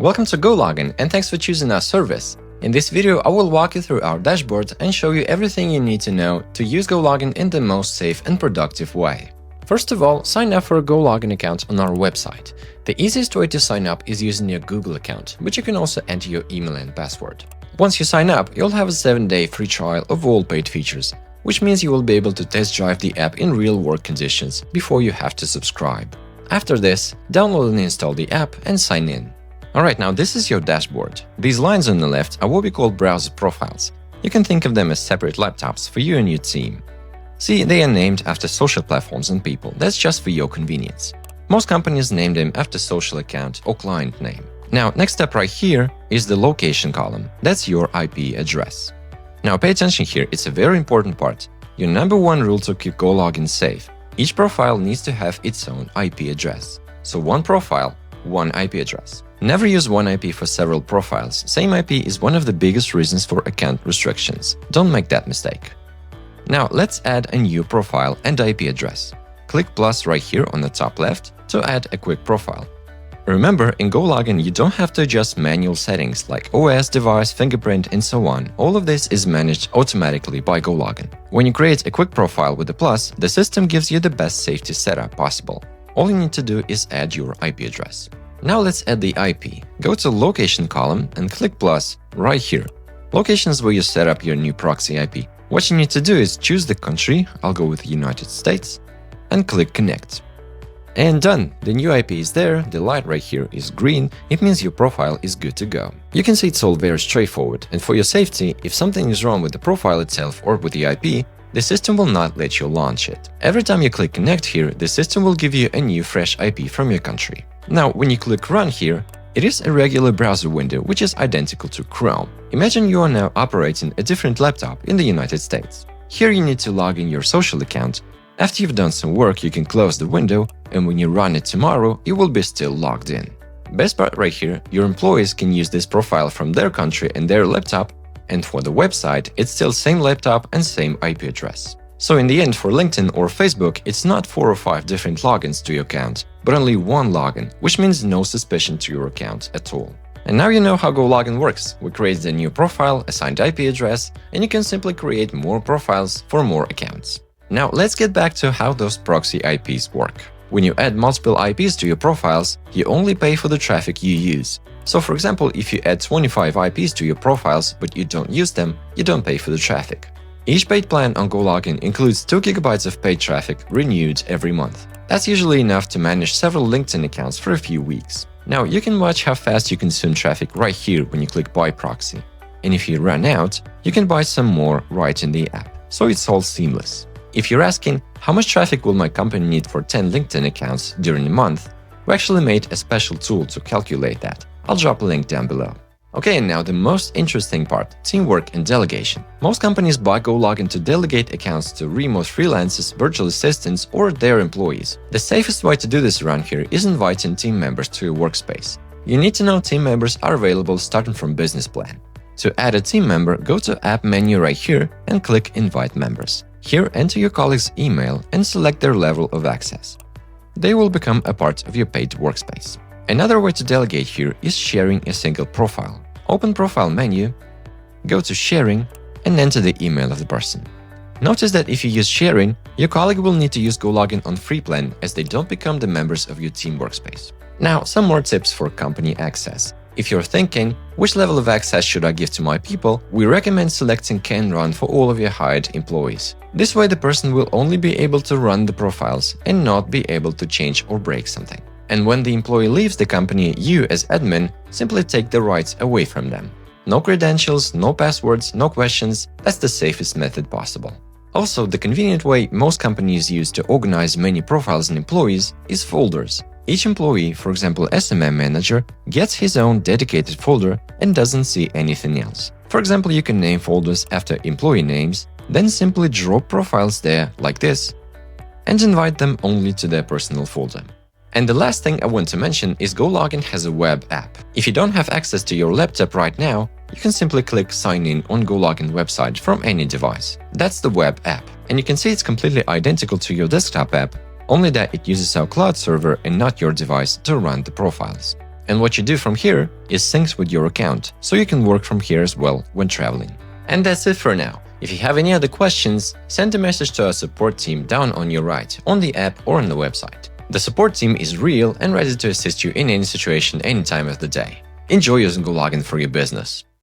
Welcome to Gologin, and thanks for choosing our service. In this video, I will walk you through our dashboard and show you everything you need to know to use Gologin in the most safe and productive way. First of all, sign up for a Gologin account on our website. The easiest way to sign up is using your Google account, but you can also enter your email and password. Once you sign up, you'll have a 7-day free trial of all paid features, which means you will be able to test drive the app in real work conditions before you have to subscribe. After this, download and install the app and sign in. Alright, now this is your dashboard. These lines on the left are what we call browser profiles. You can think of them as separate laptops for you and your team. See, they are named after social platforms and people. That's just for your convenience. Most companies name them after social account or client name. Now, next step right here is the location column. That's your IP address. Now pay attention here, it's a very important part. Your number one rule to keep Gologin safe. Each profile needs to have its own IP address. So one profile, one IP address. Never use one IP for several profiles. Same IP is one of the biggest reasons for account restrictions. Don't make that mistake. Now let's add a new profile and IP address. Click plus right here on the top left to add a quick profile. Remember, in Gologin you don't have to adjust manual settings like OS, device, fingerprint, and so on. All of this is managed automatically by Gologin. When you create a quick profile with a plus, the system gives you the best safety setup possible. All you need to do is add your IP address. Now let's add the IP. Go to Location column and click plus right here. Location is where you set up your new proxy IP. What you need to do is choose the country, I'll go with the United States, and click Connect. And done! The new IP is there, the light right here is green, it means your profile is good to go. You can see it's all very straightforward, and for your safety, if something is wrong with the profile itself or with the IP, the system will not let you launch it. Every time you click Connect here, the system will give you a new fresh IP from your country. Now, when you click Run here, it is a regular browser window which is identical to Chrome. Imagine you are now operating a different laptop in the United States. Here you need to log in your social account. After you've done some work, you can close the window, and when you run it tomorrow, you will be still logged in. Best part right here, your employees can use this profile from their country and their laptop, and for the website, it's still same laptop and same IP address. So in the end, for LinkedIn or Facebook, it's not 4 or 5 different logins to your account, but only one login, which means no suspicion to your account at all. And now you know how Gologin works. We created a new profile, assigned IP address, and you can simply create more profiles for more accounts. Now let's get back to how those proxy IPs work. When you add multiple IPs to your profiles, you only pay for the traffic you use. So for example, if you add 25 IPs to your profiles but you don't use them, you don't pay for the traffic. Each paid plan on Gologin includes 2 GB of paid traffic renewed every month. That's usually enough to manage several LinkedIn accounts for a few weeks. Now you can watch how fast you consume traffic right here when you click Buy Proxy. And if you run out, you can buy some more right in the app. So it's all seamless. If you're asking, how much traffic will my company need for 10 LinkedIn accounts during a month, we actually made a special tool to calculate that. I'll drop a link down below. Okay, and now the most interesting part, teamwork and delegation. Most companies buy Gologin to delegate accounts to remote freelancers, virtual assistants, or their employees. The safest way to do this around here is inviting team members to your workspace. You need to know team members are available starting from business plan. To add a team member, go to App menu right here and click Invite Members. Here, enter your colleague's email and select their level of access. They will become a part of your paid workspace. Another way to delegate here is sharing a single profile. Open Profile menu, go to Sharing, and enter the email of the person. Notice that if you use Sharing, your colleague will need to use Gologin on free plan as they don't become the members of your team workspace. Now, some more tips for company access. If you're thinking, which level of access should I give to my people, we recommend selecting Can Run for all of your hired employees. This way the person will only be able to run the profiles and not be able to change or break something. And when the employee leaves the company, you as admin simply take the rights away from them. No credentials, no passwords, no questions, that's the safest method possible. Also, the convenient way most companies use to organize many profiles and employees is folders. Each employee, for example SMM manager, gets his own dedicated folder and doesn't see anything else. For example, you can name folders after employee names, then simply drop profiles there like this, and invite them only to their personal folder. And the last thing I want to mention is Gologin has a web app. If you don't have access to your laptop right now, you can simply click Sign in on Gologin website from any device. That's the web app, and you can see it's completely identical to your desktop app, only that it uses our cloud server and not your device to run the profiles. And what you do from here is syncs with your account, so you can work from here as well when traveling. And that's it for now. If you have any other questions, send a message to our support team down on your right, on the app or on the website. The support team is real and ready to assist you in any situation any time of the day. Enjoy using Gologin for your business.